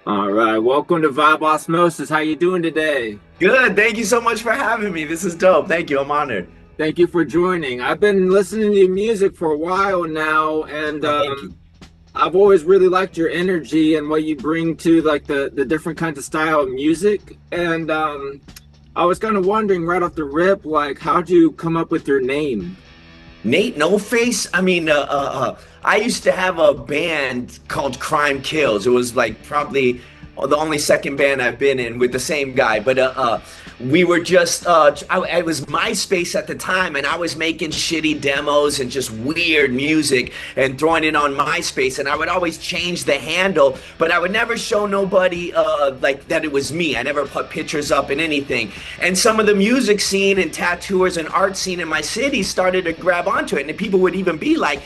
All right, welcome to Vibe Osmosis. How you doing today? Good. Thank you so much for having me. This is dope. Thank you. I'm honored. Thank you for joining. I've been listening to your music for a while now, and Oh, thank you. I've always really liked your energy and what you bring to like the different kinds of style of music. And I was kind of wondering right off the rip, like how'd you come up with your name? Nate No Face. I used to have a band called Crime Kills. It was like probably the only second band I've been in with the same guy. But we were just I was MySpace at the time, and I was making shitty demos and just weird music and throwing it on MySpace. And I would always change the handle, but I would never show nobody like that it was me. I never put pictures up in anything. And some of the music scene and tattooers and art scene in my city started to grab onto it, and people would even be like,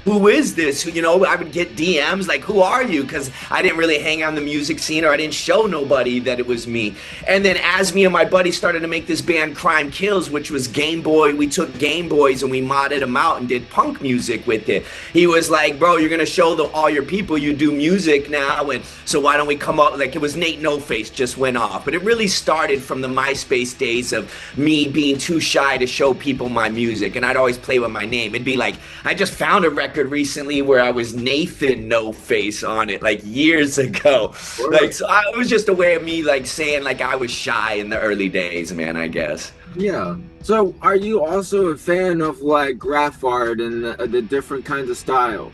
who is this? You know, I would get DMs like, who are you? Because I didn't really hang on the music scene, or I didn't show nobody that it was me. And then as me and my buddy started to make this band Crime Kills, which was Game Boy, we took Game Boys and we modded them out and did punk music with it. He was like, bro, you're going to show all your people you do music now. And so why don't we come up? Like, it was Nate No Face just went off. But it really started from the MySpace days of me being too shy to show people my music. And I'd always play with my name. It'd be like, I just found a record recently where I was Nathan No Face on it, like years ago. Like, so it was just a way of me like saying like I was shy in the early days, man, I guess. Yeah. So, are you also a fan of like graph art and the different kinds of style?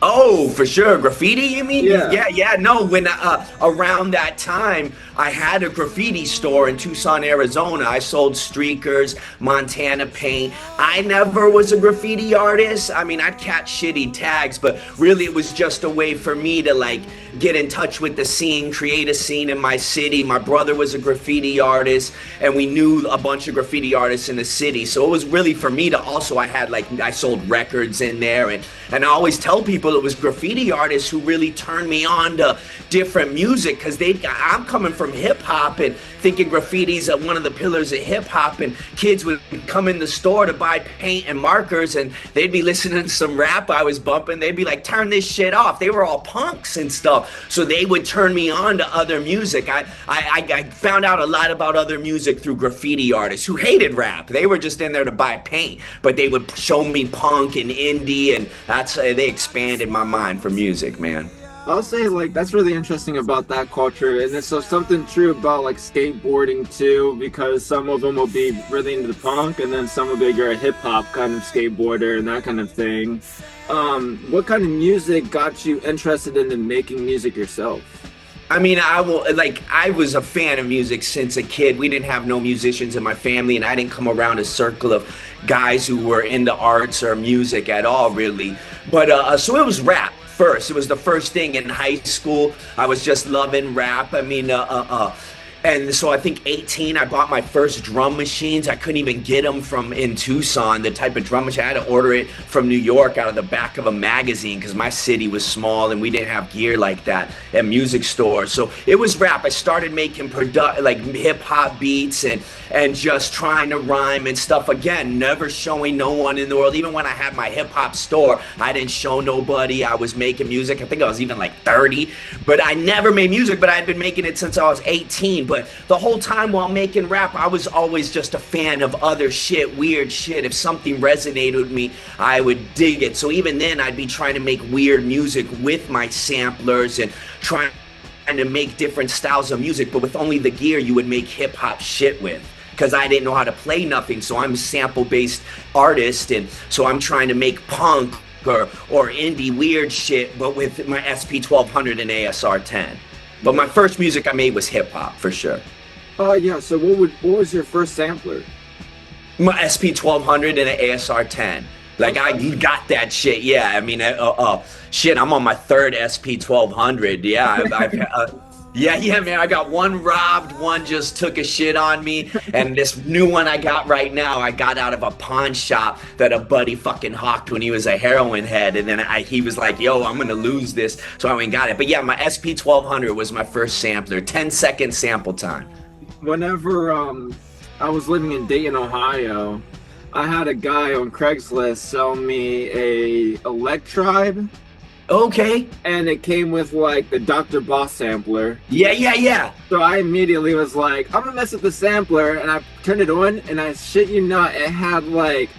Oh, for sure. Graffiti, you mean? Yeah. Yeah. No, when around that time, I had a graffiti store in Tucson, Arizona. I sold streakers, Montana paint. I never was a graffiti artist. I mean, I'd catch shitty tags, but really it was just a way for me to like get in touch with the scene, create a scene in my city. My brother was a graffiti artist, and we knew a bunch of graffiti artists in the city. So it was really for me to also, I sold records in there, and I always tell people it was graffiti artists who really turned me on to different music, because I'm coming from hip hop and thinking graffiti's one of the pillars of hip hop, and kids would come in the store to buy paint and markers, and they'd be listening to some rap I was bumping. They'd be like, turn this shit off. They were all punks and stuff, so they would turn me on to other music. I found out a lot about other music through graffiti artists who hated rap. They were just in there to buy paint, but they would show me punk and indie, and they expanded my mind for music, man. I'll say like that's really interesting about that culture, and there's so something true about like skateboarding too, because some of them will be really into the punk, and then some will be you're a hip hop kind of skateboarder and that kind of thing. What kind of music got you interested in making music yourself? I mean, I was a fan of music since a kid. We didn't have no musicians in my family, and I didn't come around a circle of guys who were into arts or music at all, really. But so it was rap first. It was the first thing in high school. I was just loving rap. And so I think 18, I bought my first drum machines. I couldn't even get them from in Tucson, the type of drum machine. I had to order it from New York out of the back of a magazine, because my city was small and we didn't have gear like that at music stores. So it was rap. I started making like hip hop beats and just trying to rhyme and stuff. Again, never showing no one in the world. Even when I had my hip hop store, I didn't show nobody I was making music. I think I was even like 30, but I never made music, but I had been making it since I was 18. But the whole time while making rap, I was always just a fan of other shit, weird shit. If something resonated with me, I would dig it. So even then, I'd be trying to make weird music with my samplers and trying to make different styles of music, but with only the gear you would make hip hop shit with, because I didn't know how to play nothing. So I'm a sample based artist, and so I'm trying to make punk or indie weird shit, but with my SP 1200 and ASR 10. But my first music I made was hip hop for sure. Yeah. So what was your first sampler? My SP 1200 and an ASR 10. Like I got that shit. Yeah, I mean, shit. I'm on my third SP 1200. Yeah, yeah, man. I got one robbed, one just took a shit on me, and this new one I got right now, I got out of a pawn shop that a buddy fucking hawked when he was a heroin head, and then he was like, "Yo, I'm gonna lose this," so I went and got it. But yeah, my SP 1200 was my first sampler, 10-second sample time. Whenever I was living in Dayton, Ohio, I had a guy on Craigslist sell me a Electribe. Okay. and it came with like the Dr. Boss sampler. Yeah, yeah, yeah. So I immediately was like, I'm gonna mess with the sampler, and I turned it on, and I shit you not, it had like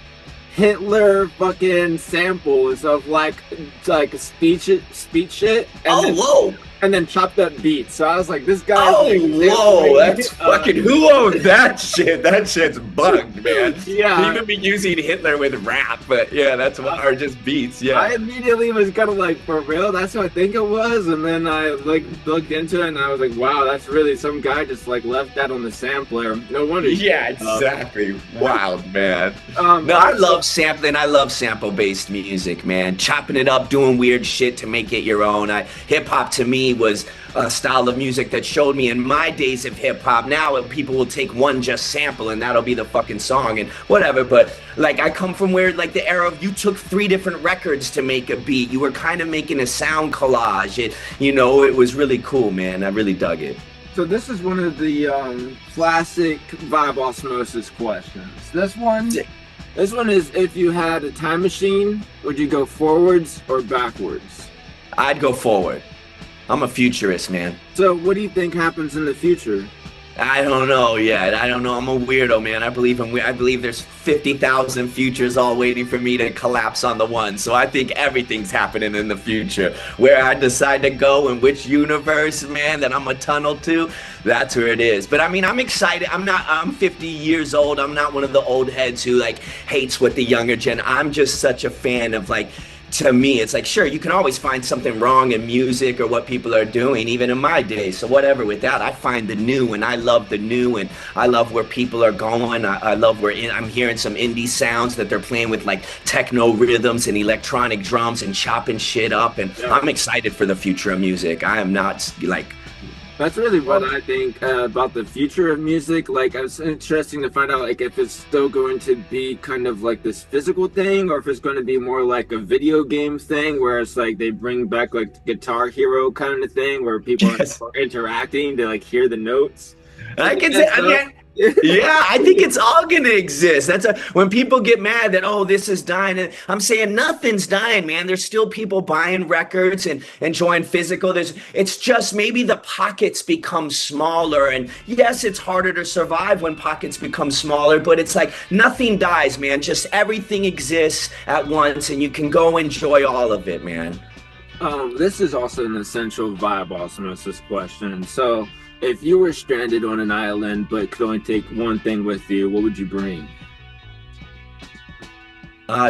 Hitler fucking samples of like speech shit, and Whoa. and then chopped up beats. So I was like, this guy. Whoa, that's fucking, who owns that shit? That shit's bugged, man. Yeah. He even be using Hitler with rap, but yeah, that's what, or just beats, yeah. I immediately was kind of like, for real? That's what I think it was? And then I like looked into it, and I was like, wow, that's really some guy just like left that on the sampler. No wonder. Yeah, exactly. Wild, man. No, I love sampling. I love sample-based music, man. Chopping it up, doing weird shit to make it your own. Hip-hop to me was a style of music that showed me in my days of hip hop. Now people will take one just sample and that'll be the fucking song and whatever. But like I come from where like the era of you took 3 different records to make a beat. You were kind of making a sound collage. It was really cool, man. I really dug it. So this is one of the classic vibe osmosis questions. This one is, if you had a time machine, would you go forwards or backwards? I'd go forward. I'm a futurist, man. So what do you think happens in the future? I don't know yet. I don't know. I'm a weirdo, man. I believe there's 50,000 futures all waiting for me to collapse on the one. So I think everything's happening in the future. Where I decide to go and which universe, man, that I'm a tunnel to, that's where it is. But I mean, I'm excited. I'm 50 years old. I'm not one of the old heads who like hates what the younger gen. I'm just such a fan of like, to me, it's like, sure, you can always find something wrong in music or what people are doing, even in my day. So whatever with that, I find the new, and I love the new, and I love where people are going. I love I'm hearing some indie sounds that they're playing with like techno rhythms and electronic drums and chopping shit up. And yeah. I'm excited for the future of music. I am not like... That's really what I think about the future of music. Like, it's interesting to find out like if it's still going to be kind of like this physical thing, or if it's going to be more like a video game thing, where it's like they bring back like Guitar Hero kind of thing, where people are interacting to like hear the notes. I can say, yeah, I think it's all gonna exist. When people get mad that, oh, this is dying, and I'm saying nothing's dying, man. There's still people buying records and enjoying physical. It's just maybe the pockets become smaller, and yes, it's harder to survive when pockets become smaller, but it's like nothing dies, man. Just everything exists at once, and you can go enjoy all of it, man. This is also an essential vibe osmosis question. So if you were stranded on an island but could only take one thing with you, what would you bring?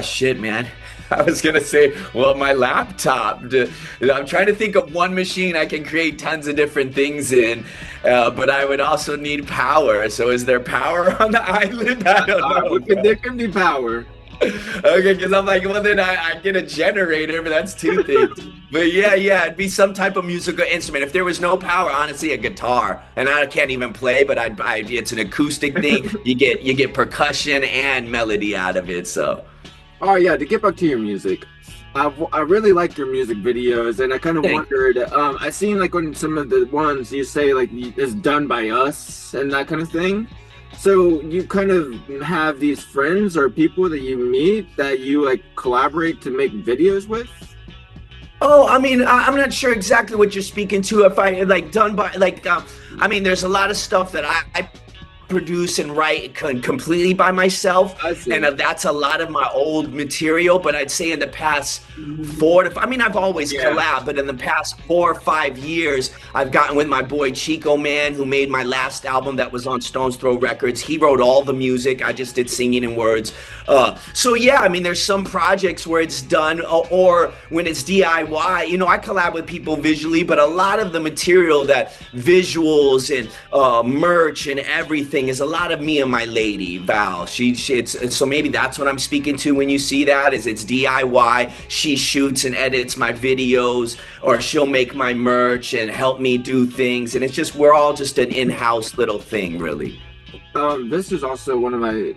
Shit, man. I was gonna say, well, my laptop. I'm trying to think of one machine I can create tons of different things in, but I would also need power. So is there power on the island? I don't know. There can be power. Okay, because I'm like, well, then I get a generator, but that's 2 things. But yeah, it'd be some type of musical instrument. If there was no power, honestly, a guitar. And I can't even play, but it's an acoustic thing. You get percussion and melody out of it. So. Oh yeah, to get back to your music, I really like your music videos, and I kind of wondered. I seen like on some of the ones you say like it's done by us and that kind of thing. So you kind of have these friends or people that you meet that you like collaborate to make videos with? Oh, I mean, I'm not sure exactly what you're speaking to. If I like done by like, I mean, there's a lot of stuff that I produce and write completely by myself, and that's a lot of my old material. But I'd say in the past I've always collabed, but in the past 4 or 5 years, I've gotten with my boy Chico, man, who made my last album that was on Stone's Throw Records. He wrote all the music. I just did singing and words. So yeah, I mean, there's some projects where it's done, or when it's DIY. You know, I collab with people visually, but a lot of the material, that visuals and merch and everything, is a lot of me and my lady Val. So maybe that's what I'm speaking to when you see that, is it's DIY. She shoots and edits my videos, or she'll make my merch and help me do things, and it's just, we're all just an in-house little thing, really. This is also one of my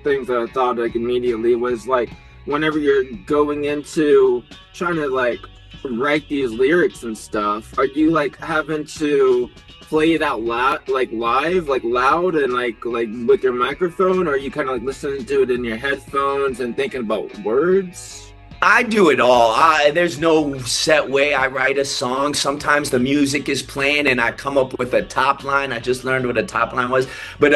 things that I thought like immediately was like, whenever you're going into trying to like write these lyrics and stuff, are you like having to play it out loud, like live, like loud, and like with your microphone, or are you kind of like listening to it in your headphones and thinking about words? I do it all. There's no set way I write a song. Sometimes the music is playing and I come up with a top line. I just learned what a top line was. But,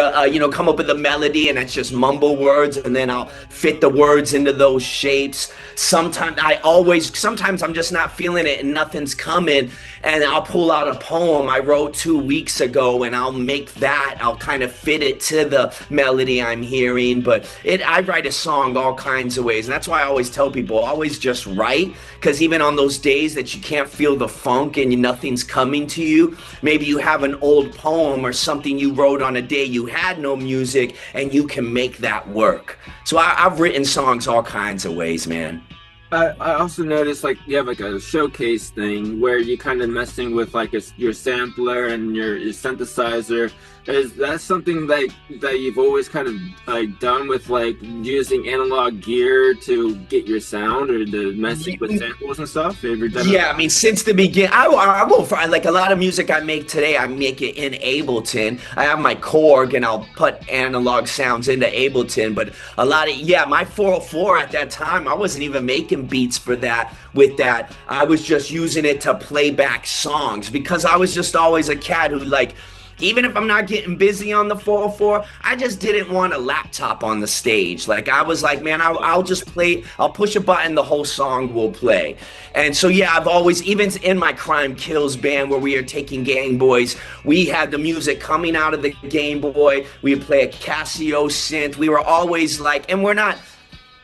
come up with a melody and it's just mumble words and then I'll fit the words into those shapes. Sometimes I'm just not feeling it and nothing's coming. And I'll pull out a poem I wrote 2 weeks ago and I'll kind of fit it to the melody I'm hearing. But I write a song all kinds of ways. And that's why I always tell people, always just write, because even on those days that you can't feel the funk and nothing's coming to you, maybe you have an old poem or something you wrote on a day you had no music and you can make that work. So I've written songs all kinds of ways, man. I also noticed like you have like a showcase thing where you kind of messing with like your sampler and your synthesizer. Is that something that you've always kind of like done with like using analog gear to get your sound or to messing with samples and stuff? Have you ever done I mean, since the beginning, I will find like a lot of music I make today. I make it in Ableton. I have my Korg and I'll put analog sounds into Ableton. But a lot of my 404 at that time, I wasn't even making beats for that. With that, I was just using it to play back songs because I was just always a cat who like. Even if I'm not getting busy on the 404, I just didn't want a laptop on the stage. Like I was like, man, I'll just play. I'll push a button, the whole song will play. And so I've always, even in my Crime Kills band where we are taking Game Boys, we had the music coming out of the Game Boy. We would play a Casio synth. We were always like, and we're not.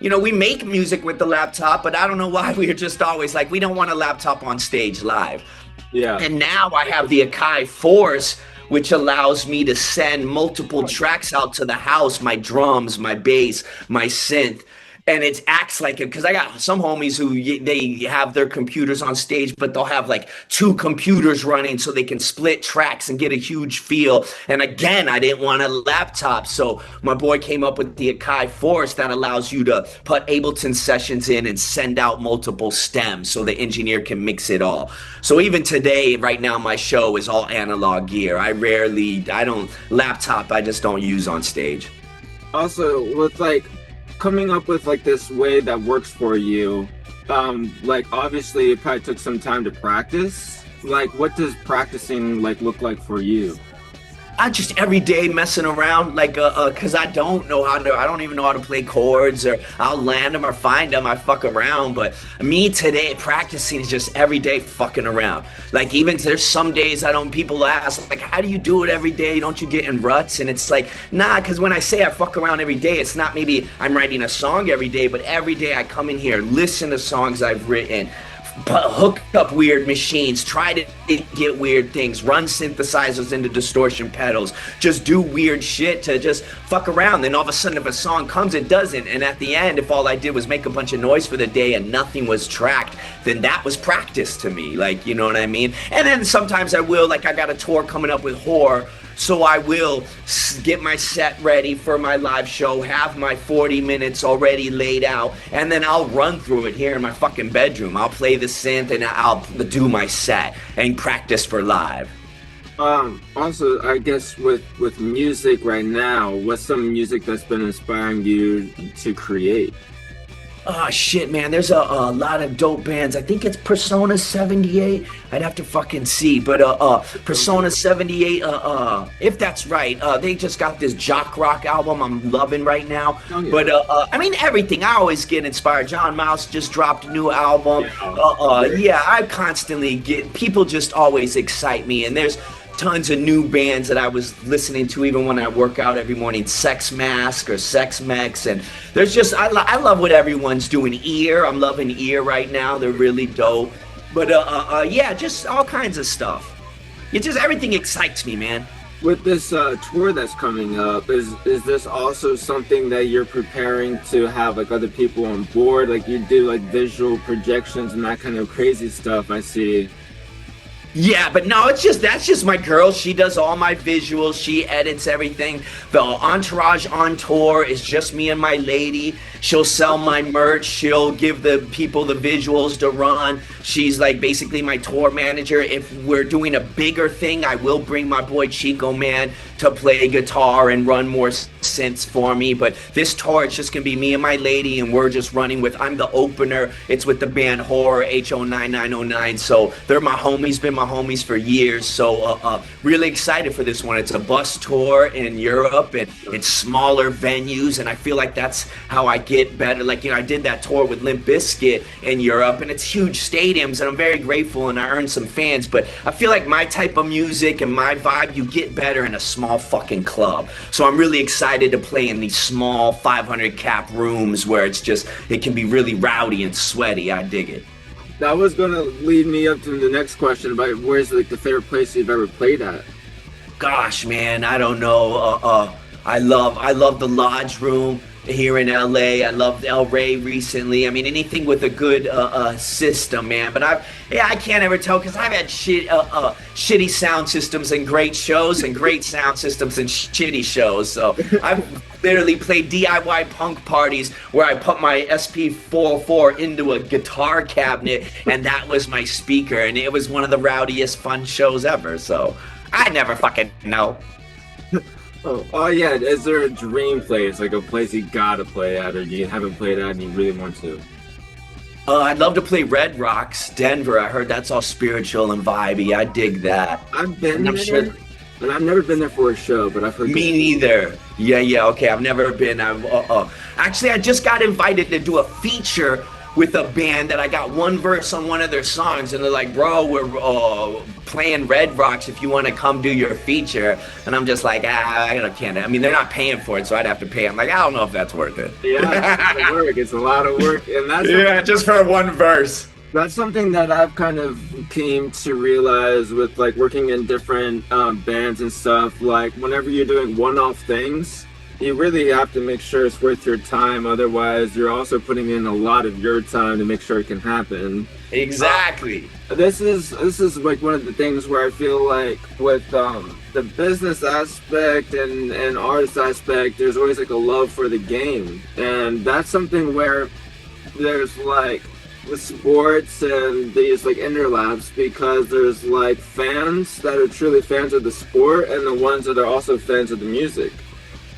We make music with the laptop, but I don't know why we were just always like, we don't want a laptop on stage live. Yeah. And now I have the Akai Force, which allows me to send multiple tracks out to the house, my drums, my bass, my synth. And it acts like it, because I got some homies who they have their computers on stage, but they'll have like 2 computers running so they can split tracks and get a huge feel. And again, I didn't want a laptop. So my boy came up with the Akai Force that allows you to put Ableton sessions in and send out multiple stems so the engineer can mix it all. So even today, right now, my show is all analog gear. I just don't use on stage. Also, with like, coming up with like this way that works for you, like obviously it probably took some time to practice. Like what does practicing like look like for you? I just every day messing around, like, cause I don't even know how to play chords, or I'll land them or find them. I fuck around, but me today practicing is just every day fucking around. Like even there's some days people ask like, how do you do it every day? Don't you get in ruts? And it's like, nah, cause when I say I fuck around every day, it's not maybe I'm writing a song every day, but every day I come in here, listen to songs I've written, hook up weird machines, try to get weird things, run synthesizers into distortion pedals, just do weird shit to just fuck around. Then all of a sudden if a song comes, it doesn't. And at the end, if all I did was make a bunch of noise for the day and nothing was tracked, then that was practice to me. Like, you know what I mean? And then sometimes I will, like I got a tour coming up with Horror, so I will get my set ready for my live show, have my 40 minutes already laid out, and then I'll run through it here in my fucking bedroom. I'll play the synth and I'll do my set and practice for live. Also, I guess with music right now, what's some music that's been inspiring you to create? Oh shit, man, there's a lot of dope bands. I think it's Persona 78. I'd have to fucking see, but Persona 78, if that's right, they just got this jock rock album I'm loving right now. Oh, yeah. But I mean everything. I always get inspired. John Mouse just dropped a new album. I constantly get people just always excite me, and there's tons of new bands that I was listening to even when I work out every morning, Sex Mask or Sex Mex, and there's just I love what everyone's doing. I'm loving Ear right now. They're really dope. But just all kinds of stuff. It just everything excites me, man. With this tour that's coming up, is this also something that you're preparing to have like other people on board? Like you do like visual projections and that kind of crazy stuff I see. Yeah, but no, that's just my girl. She does all my visuals. She edits everything. The entourage on tour is just me and my lady. She'll sell my merch. She'll give the people the visuals to run. She's like basically my tour manager. If we're doing a bigger thing, I will bring my boy Chico Man to play guitar and run more synths for me. But this tour, it's just gonna be me and my lady, and we're just running with, I'm the opener. It's with the band Horror, H-O-9-9-0-9. So they're my homies, been my homies for years. So really excited for this one. It's a bus tour in Europe, and it's smaller venues, and I feel like that's how I get better. Like, you know, I did that tour with Limp Bizkit in Europe, and it's huge stadiums, and I'm very grateful, and I earned some fans. But I feel like my type of music and my vibe, you get better in a small fucking club. So I'm really excited to play in these small 500 cap rooms where it's just, it can be really rowdy and sweaty. I dig it. That was gonna lead me up to the next question about where's like the favorite place you've ever played at. Gosh, man, I don't know. I love the Lodge Room here in LA. I loved El Rey recently. I mean, anything with a good system, man. But I can't ever tell, because I've had shitty sound systems and great shows, and great sound systems and shitty shows. So I've literally played DIY punk parties where I put my SP404 into a guitar cabinet, and that was my speaker, and it was one of the rowdiest fun shows ever. So I never fucking know. Oh yeah, is there a dream place, like a place you gotta play at or you haven't played at and you really want to? I'd love to play Red Rocks, Denver. I heard that's all spiritual and vibey. I dig that. I've been there, and I've never been there for a show, but I've heard. Me neither. Yeah, okay. I've never been. Actually, I just got invited to do a feature with a band that I got one verse on one of their songs, and they're like, bro, we're playing Red Rocks if you want to come do your feature. And I'm just like, I can't. I mean, they're not paying for it, so I'd have to pay. I'm like, I don't know if that's worth it. Yeah, it's a lot of work. It's a lot of work, and that's just for one verse. That's something that I've kind of came to realize with like working in different bands and stuff. Like whenever you're doing one-off things, you really have to make sure it's worth your time. Otherwise, you're also putting in a lot of your time to make sure it can happen. Exactly. This is like one of the things where I feel like with the business aspect and artist aspect, there's always like a love for the game, and that's something where there's like with sports and these like interlaps, because there's like fans that are truly fans of the sport and the ones that are also fans of the music.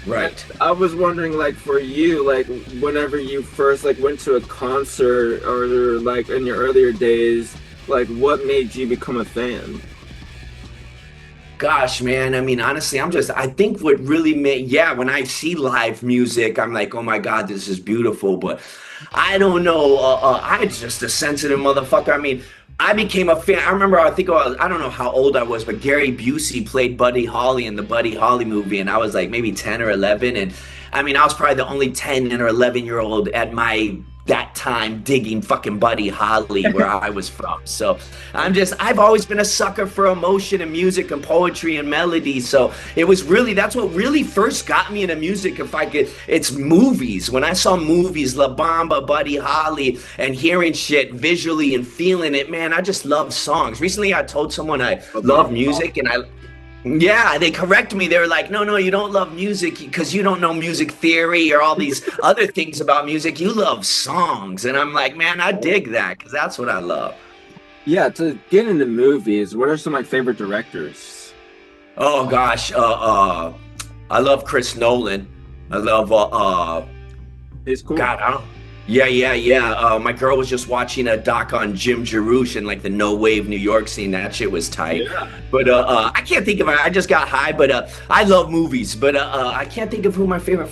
Right. I was wondering, like, for you, like, whenever you first like went to a concert or like in your earlier days, like, what made you become a fan? Gosh, man. I mean, honestly, I think what really made, when I see live music, I'm like, oh my God, this is beautiful. But I don't know. I'm just a sensitive motherfucker. I mean, I became a fan. I remember, I don't know how old I was, but Gary Busey played Buddy Holly in the Buddy Holly movie, and I was like maybe 10 or 11. And I mean, I was probably the only 10 or 11-year-old at that time digging fucking Buddy Holly where I was from. So I've always been a sucker for emotion and music and poetry and melody. So that's what really first got me into music. It's movies. When I saw movies, La Bamba, Buddy Holly, and hearing shit visually and feeling it, man, I just love songs. Recently, I told someone I love music, and they correct me. They were like, no, you don't love music because you don't know music theory or all these other things about music. You love songs. And I'm like, man, I dig that because that's what I love. Yeah, to get into movies, what are some of my favorite directors? Oh, gosh. I love Chris Nolan. I love... He's cool. God, I don't... Yeah. My girl was just watching a doc on Jim Jarmusch and like the no wave New York scene. That shit was tight. Yeah. But I can't think of it. I just got high. But I love movies. But I can't think of who my favorite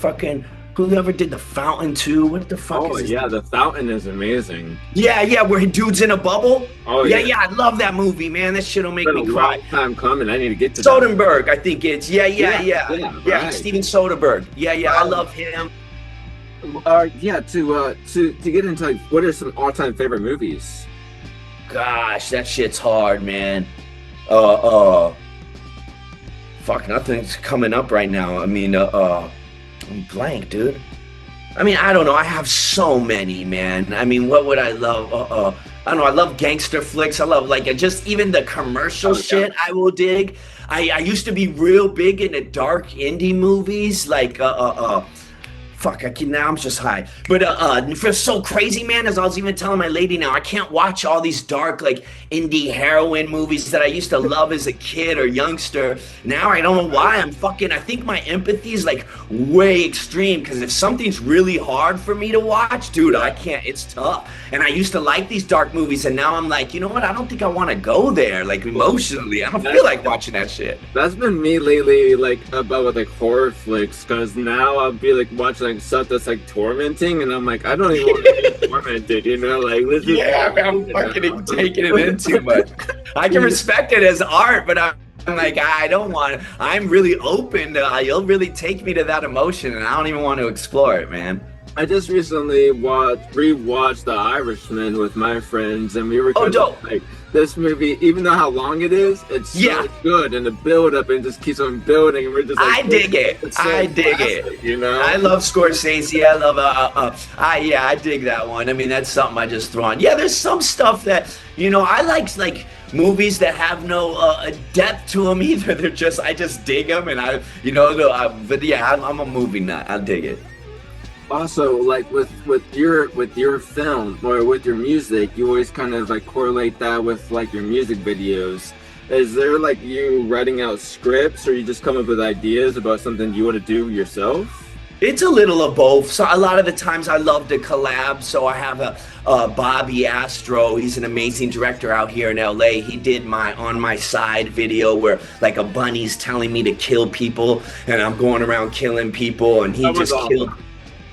whoever did The Fountain too. What the fuck is yeah, The Fountain is amazing. Yeah, where dude's in a bubble. Oh yeah, I love that movie, man. That shit'll make me cry. Long time coming. I need to get to Soderbergh, I think it's. Yeah. Right. Steven Soderbergh. Yeah, I love him. To get into like, what are some all-time favorite movies? Gosh, that shit's hard, man. Fuck, nothing's coming up right now. I mean, I'm blank, dude. I mean, I don't know. I have so many, man. I mean, what would I love? I don't know. I love gangster flicks. I love like just even the commercial shit. I will dig. I used to be real big into dark indie movies, like fuck, I can now I'm just high. But it feels so crazy, man. As I was even telling my lady now, I can't watch all these dark like indie heroin movies that I used to love as a kid or youngster. Now I don't know why I think my empathy is like way extreme because if something's really hard for me to watch, dude, I can't. It's tough. And I used to like these dark movies, and now I'm like, you know what? I don't think I want to go there. Like emotionally, I don't feel like watching that shit. That's been me lately, like about with like horror flicks, because now I'll be like watching like stuff that's like tormenting, and I'm like, I don't even want to be tormented, you know? Like, let's just I'm fucking taking it in too much. I can respect it as art, but I'm like, I don't want. I'm really open to. You'll really take me to that emotion, and I don't even want to explore it, man. I just recently rewatched The Irishman with my friends, and we were kind of like, this movie, even though how long it is, it's so good, and the build up and just keeps on building, and we're just like, I dig it. I dig it. You know, I love Scorsese. I love I dig that one. I mean, that's something I just throw on. Yeah, there's some stuff that I like movies that have no depth to them either. I just dig them, and but yeah, I'm a movie nut. I dig it. Also, like with your film or with your music, you always kind of like correlate that with like your music videos. Is there like you writing out scripts, or you just come up with ideas about something you want to do yourself? It's a little of both. So a lot of the times I love to collab. So I have a Bobby Astro. He's an amazing director out here in LA. He did my On My Side video where like a bunny's telling me to kill people, and I'm going around killing people, and he just killed.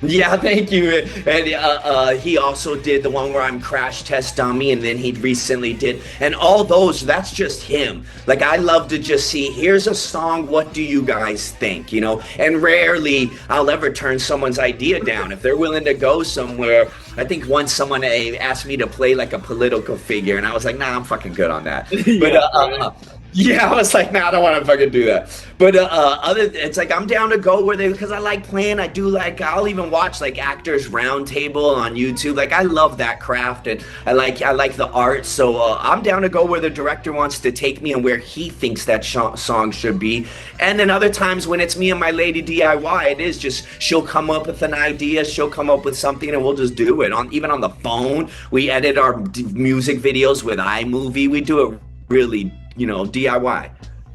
Yeah, thank you. And he also did the one where I'm crash test dummy, and then he recently did, and all those, that's just him. Like, I love to just see, here's a song, what do you guys think, And rarely I'll ever turn someone's idea down. If they're willing to go somewhere, I think once someone asked me to play like a political figure, and I was like, nah, I'm fucking good on that. But yeah, I was like, nah, I don't want to fucking do that. But it's like I'm down to go because I like playing. I'll even watch like Actors Roundtable on YouTube. Like, I love that craft, and I like the art. So I'm down to go where the director wants to take me and where he thinks that song should be. And then other times when it's me and my lady DIY, it is just she'll come up with an idea, she'll come up with something, and we'll just do it. Even on the phone, we edit our music videos with iMovie. We do it really. DIY.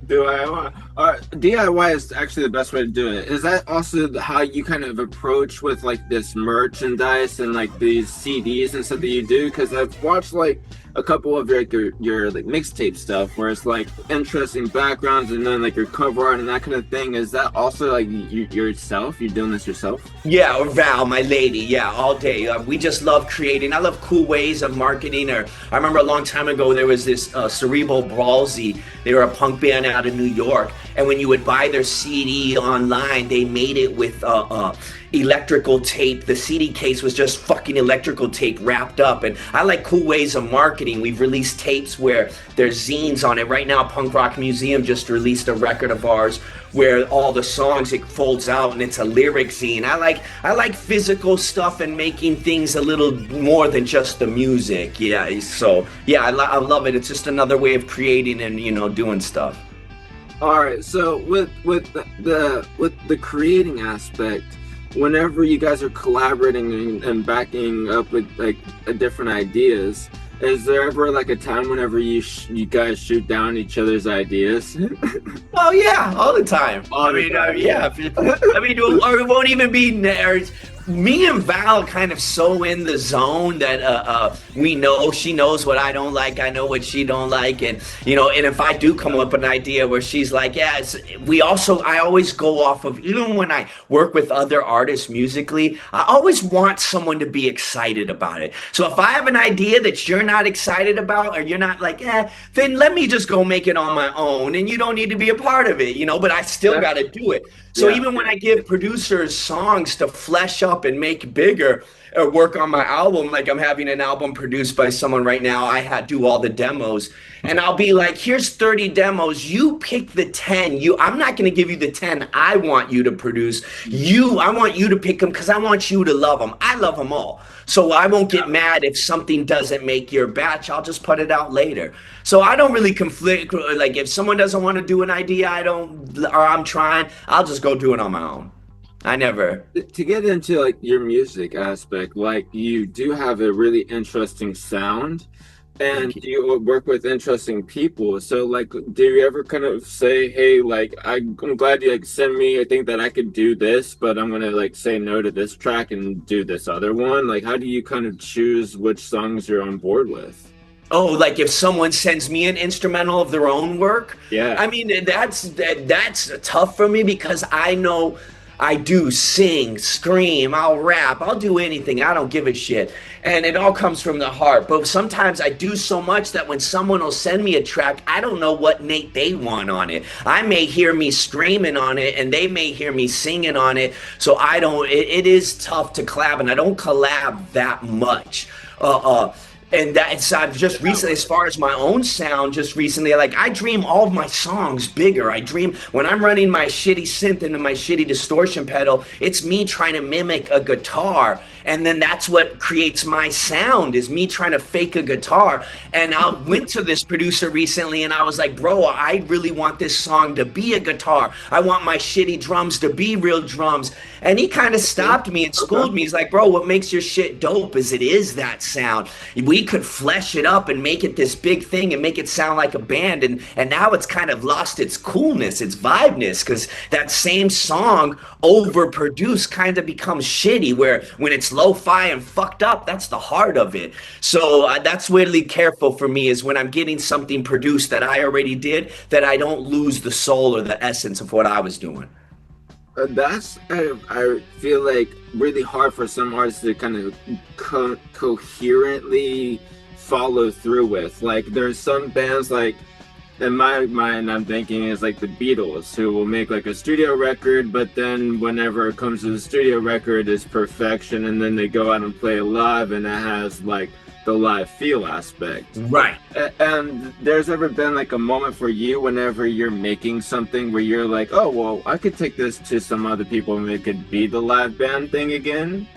DIY is actually the best way to do it. Is that also how you kind of approach with like this merchandise and like these CDs and stuff that you do? Because I've watched like a couple of your like mixtape stuff where it's like interesting backgrounds and then like your cover art and that kind of thing. Is that also like yourself? You're doing this yourself? Yeah, or Val, my lady. Yeah, all day. We just love creating. I love cool ways of marketing. Or I remember a long time ago there was this Cerebral Ballsy. They were a punk band out of New York, and when you would buy their CD online, they made it with electrical tape. The CD case was just fucking electrical tape wrapped up. And I like cool ways of marketing. We've released tapes where there's zines on it. Right now, Punk Rock Museum just released a record of ours where all the songs, it folds out and it's a lyric zine. I like physical stuff and making things a little more than just the music. Yeah, so yeah, I love it. It's just another way of creating and doing stuff. All right, so with the creating aspect, whenever you guys are collaborating and backing up with like different ideas, is there ever like a time whenever you guys shoot down each other's ideas? Oh yeah, all the time. Yeah. I mean, or it won't even be me and Val kind of so in the zone that we know she knows what I don't like, I know what she don't like, and and if I do come up with an idea where she's like, yeah, I always go off of, even when I work with other artists musically, I always want someone to be excited about it. So if I have an idea that you're not excited about, or you're not like, then let me just go make it on my own, and you don't need to be a part of it, but I still got to do it. So even when I give producers songs to flesh up and make bigger or work on my album, like I'm having an album produced by someone right now, I do all the demos, and I'll be like, here's 30 demos, you pick the 10. I'm not going to give you the 10 I want you to produce. I want you to pick them because I want you to love them. I love them all. So I won't get mad if something doesn't make your batch. I'll just put it out later. So I don't really conflict. Like if someone doesn't want to do an idea, I'm trying, I'll just go do it on my own. I never. To get into like your music aspect, like you do have a really interesting sound and Thank you. you work with interesting people. So like do you ever kind of say, hey, like I'm glad you like send me, I think that I could do this, but I'm gonna like say no to this track and do this other one? Like how do you kind of choose which songs you're on board with? Oh, like if someone sends me an instrumental of their own work, Yeah. I mean that's tough for me because I know I do sing, scream, I'll rap, I'll do anything. I don't give a shit. And it all comes from the heart. But sometimes I do so much that when someone will send me a track, I don't know what Nate they want on it. I may hear me screaming on it and they may hear me singing on it. So I don't, it is tough to collab and I don't collab that much. Uh, uh, and that's I've just recently, as far as my own sound, just recently, like I dream all of my songs bigger. I dream when I'm running my shitty synth into my shitty distortion pedal, it's me trying to mimic a guitar. And then that's what creates my sound is me trying to fake a guitar. And I went to this producer recently and I was like, bro, I really want this song to be a guitar. I want my shitty drums to be real drums. And he kind of stopped me and schooled me. He's like, bro, what makes your shit dope is it is that sound. We could flesh it up and make it this big thing and make it sound like a band. And now it's kind of lost its coolness, its vibeness, because that same song overproduced kind of becomes shitty where when it's lo-fi and fucked up, that's the heart of it. So that's really careful for me is when I'm getting something produced that I already did, that I don't lose the soul or the essence of what I was doing. That's I feel like really hard for some artists to kind of coherently follow through with. Like there's some bands like in my mind I'm thinking is like the Beatles who will make like a studio record, but then whenever it comes to the studio record is perfection, and then they go out and play it live and it has like the live feel aspect. Right. And there's ever been like a moment for you whenever you're making something where you're like, oh, well, I could take this to some other people and it could be the live band thing again?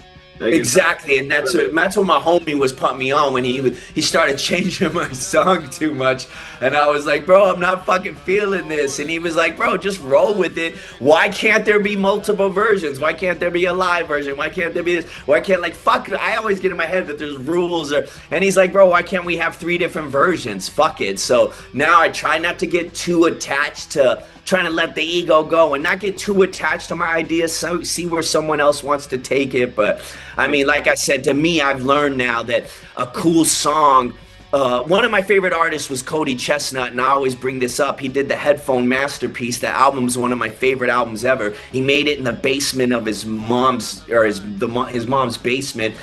Like, Exactly, and that's what my homie was putting me on when he started changing my song too much, and I was like, bro, I'm not fucking feeling this, and he was like, bro, just roll with it. Why can't there be multiple versions? Why can't there be a live version? Why can't there be this? Why can't like fuck? I always get in my head that there's rules, and he's like, bro, why can't we have 3 different versions? Fuck it. So now I try not to get too attached to trying to let the ego go and not get too attached to my ideas, so see where someone else wants to take it. But I mean, like I said, to me, I've learned now that a cool song, one of my favorite artists was Cody Chestnut, and I always bring this up. He did the Headphone Masterpiece. That album's one of my favorite albums ever. He made it in the basement of his mom's, or his mom's basement.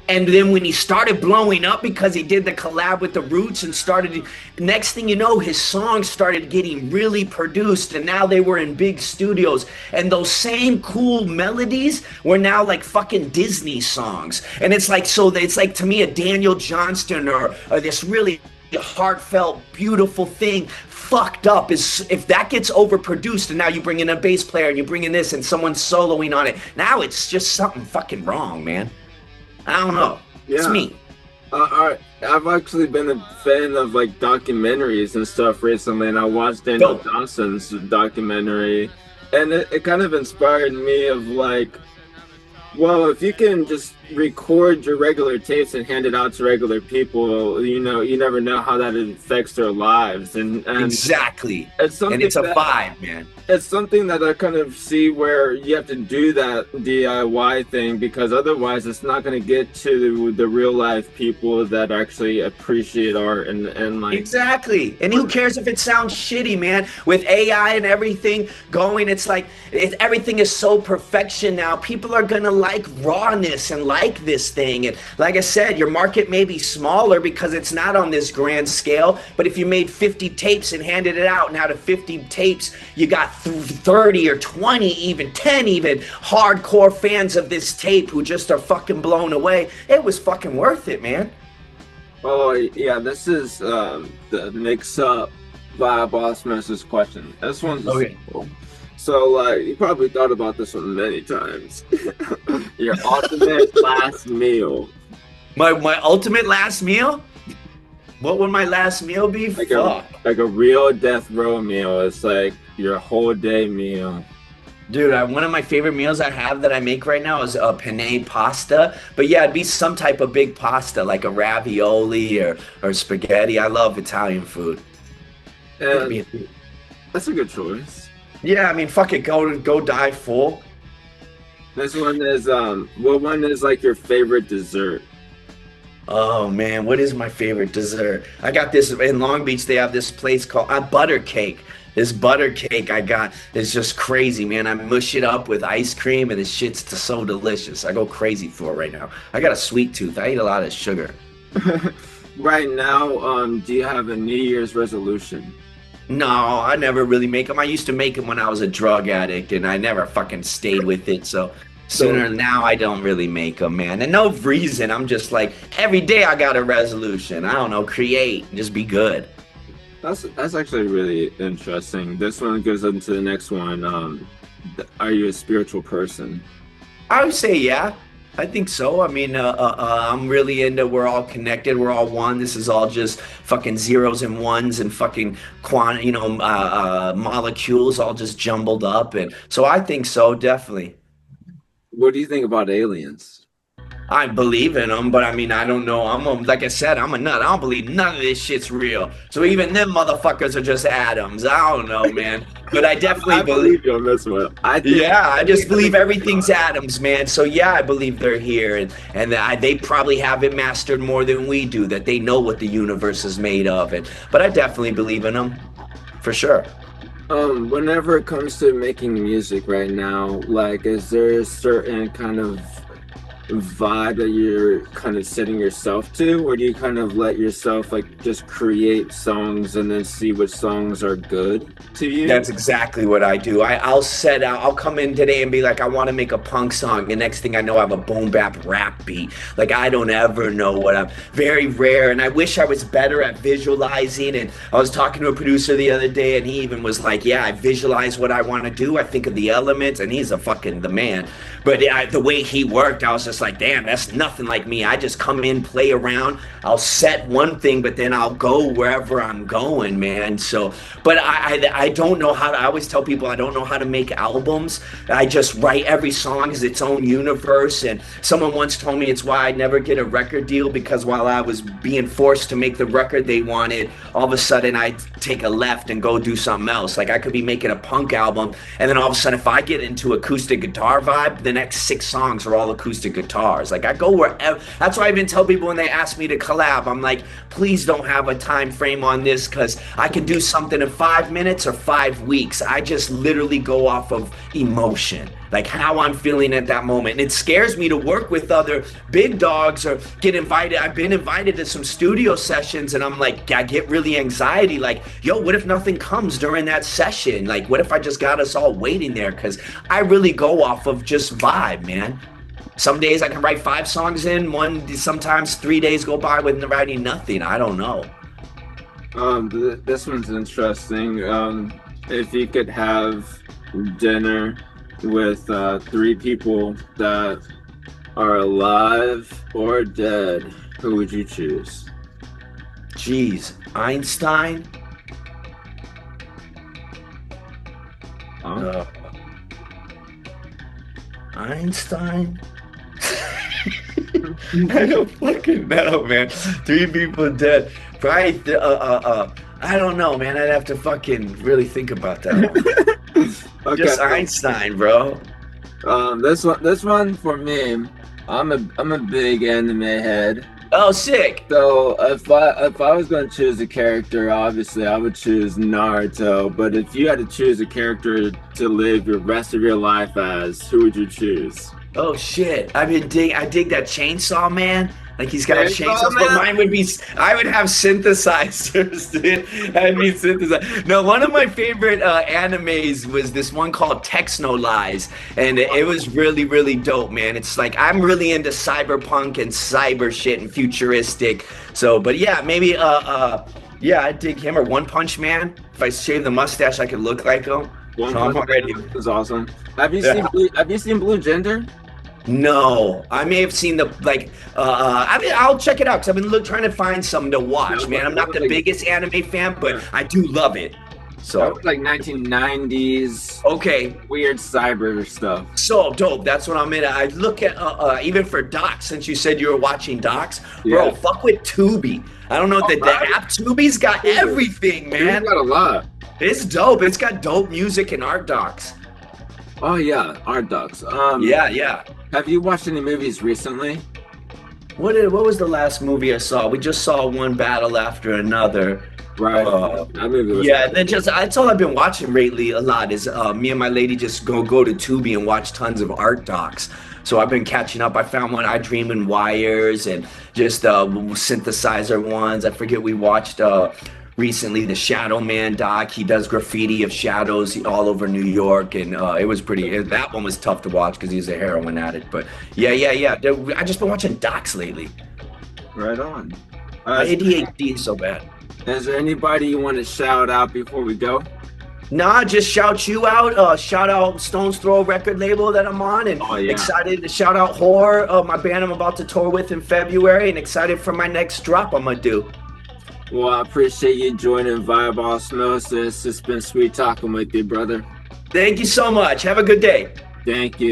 And then when he started blowing up because he did the collab with the Roots and started, next thing you know, his songs started getting really produced, and now they were in big studios. And those same cool melodies were now like fucking Disney songs. And it's like, so it's like to me a Daniel Johnston or this really heartfelt, beautiful thing fucked up is if that gets overproduced and now you bring in a bass player and you bring in this and someone's soloing on it. Now it's just something fucking wrong, man. I don't know. yeah. It's me. I've actually been a fan of like documentaries and stuff recently, and I watched Daniel Johnson's documentary, and it kind of inspired me of like, well, if you can just record your regular tapes and hand it out to regular people, you know, you never know how that affects their lives. And exactly. It's and it's a vibe, man. It's something that I kind of see where you have to do that DIY thing, because otherwise it's not going to get to the real life people that actually appreciate art and like. Exactly. And who cares if it sounds shitty, man? With AI and everything going, it's like everything is so perfection now. People are going to like rawness and like this thing. And like I said, your market may be smaller because it's not on this grand scale. But if you made 50 tapes and handed it out, and out of 50 tapes, you got 30 or 20, even 10 even hardcore fans of this tape who just are fucking blown away. It was fucking worth it, man. Oh yeah, this is the mix up vibe Osmosis question. This one's okay. Simple. So you probably thought about this one many times. Your ultimate last meal. My ultimate last meal? What would my last meal be? Like a real death row meal. It's like your whole day meal. Dude, one of my favorite meals I have that I make right now is a penne pasta. But yeah, it'd be some type of big pasta, like a ravioli or spaghetti. I love Italian food. It'd And be, that's a good choice. yeah, I mean, fuck it, go die full. This one is what one is like your favorite dessert? Oh man, what is my favorite dessert? I got this in Long Beach. They have this place called butter cake. This butter cake I got is just crazy, man. I mush it up with ice cream, and this shit's so delicious. I go crazy for it right now. I got a sweet tooth. I eat a lot of sugar. Right now, do you have a New Year's resolution? No, I never really make them. I used to make them when I was a drug addict, and I never fucking stayed with it. So sooner now, I don't really make them, man. And no reason. I'm just like every day I got a resolution. I don't know, create, just be good. That's actually really interesting. This one goes into the next one. Are you a spiritual person? I would say yeah. I think so. I mean, I'm really into we're all connected, we're all one. This is all just fucking zeros and ones and fucking molecules all just jumbled up, and so I think so, definitely. What do you think about aliens? I believe in them, but I mean, I don't know. Like I said, I'm a nut. I don't believe none of this shit's real. So even them motherfuckers are just atoms. I don't know, man. But I definitely I believe you on this one. Yeah, I just believe everything's atoms, man. So yeah, I believe they're here, and they probably have it mastered more than we do. That they know what the universe is made of, but I definitely believe in them, for sure. Whenever it comes to making music right now, like, is there a certain kind of vibe that you're kind of setting yourself to, or do you kind of let yourself like just create songs and then see which songs are good to you? That's exactly what I do. I'll set out, I'll come in today and be like, I want to make a punk song. The next thing I know, I have a boom bap rap beat. Like, I don't ever know what I'm, very rare. And I wish I was better at visualizing. And I was talking to a producer the other day, and he even was like, yeah, I visualize what I want to do. I think of the elements, and he's the man. But the way he worked, I was just like, damn, that's nothing like me. I just come in, play around. I'll set one thing, but then I'll go wherever I'm going, man. So, but I don't know how to, I always tell people I don't know how to make albums. I just write every song as its own universe. And someone once told me it's why I never get a record deal, because while I was being forced to make the record they wanted, all of a sudden I take a left and go do something else. Like, I could be making a punk album, and then all of a sudden if I get into acoustic guitar vibe, the next 6 songs are all acoustic guitars. Like, I go wherever. That's why I even tell people when they ask me to collab, I'm like, please don't have a time frame on this, because I can do something in 5 minutes or 5 weeks. I just literally go off of emotion, like how I'm feeling at that moment. And it scares me to work with other big dogs or get invited. I've been invited to some studio sessions, and I'm like, I get really anxiety. Like, yo, what if nothing comes during that session? Like, what if I just got us all waiting there? Because I really go off of just vibe, man. Some days I can write 5 songs in one. Sometimes 3 days go by with writing nothing. I don't know. This one's interesting. If you could have dinner with 3 people that are alive or dead, who would you choose? Jeez, Einstein. Huh? Einstein. I don't fucking know, man. 3 people dead. Right? I don't know, man. I'd have to fucking really think about that one. Okay. Just Einstein, bro. This one for me. I'm a big anime head. Oh, sick. So if I was going to choose a character, obviously I would choose Naruto. But if you had to choose a character to live the rest of your life as, who would you choose? Oh shit! I dig that Chainsaw Man. Like, he's got chainsaws, Man. but mine would be, I would have synthesizers, dude. I'd be synthesized. No, one of my favorite animes was this one called Texno Lies, and it was really, really dope, man. It's like, I'm really into cyberpunk and cyber shit and futuristic. So, but yeah, maybe yeah, I'd dig him, or One Punch Man. If I shave the mustache, I could look like him. One So I'm Punch already. Man is awesome. Have you Yeah. seen Blue Gender? No, I may have seen the I mean, I'll check it out, because I've been trying to find something to watch, man. I'm not the biggest anime fan, but I do love it. So was like 1990s, okay, weird cyber stuff. so dope. That's what I'm in. I look at even for docs. Since you said you were watching docs, bro, Yeah. fuck with Tubi. I don't know that the Alright. app Tubi's got everything, We man. got a lot. It's dope. It's got dope music and art docs. Oh yeah, art docs. Yeah, yeah. Have you watched any movies recently? What was the last movie I saw? We just saw one battle after another. Right. That movie was Yeah, and then just that's all I've been watching lately a lot is me and my lady just go to Tubi and watch tons of art docs. So I've been catching up. I found one I Dream in Wires and just synthesizer ones. I forget we watched recently the Shadow Man doc. He does graffiti of shadows all over New York, and it was that one was tough to watch because he's a heroin addict. But yeah. I just been watching docs lately. right on. My ADHD is so bad. Is there anybody you want to shout out before we go? Nah, just shout you out. Shout out Stone's Throw record label that I'm on, and Oh, yeah. excited to shout out Whore, my band I'm about to tour with in February, and excited for my next drop I'm gonna do. Well, I appreciate you joining Vibe Osmosis. It's been sweet talking with you, brother. Thank you so much. Have a good day. Thank you.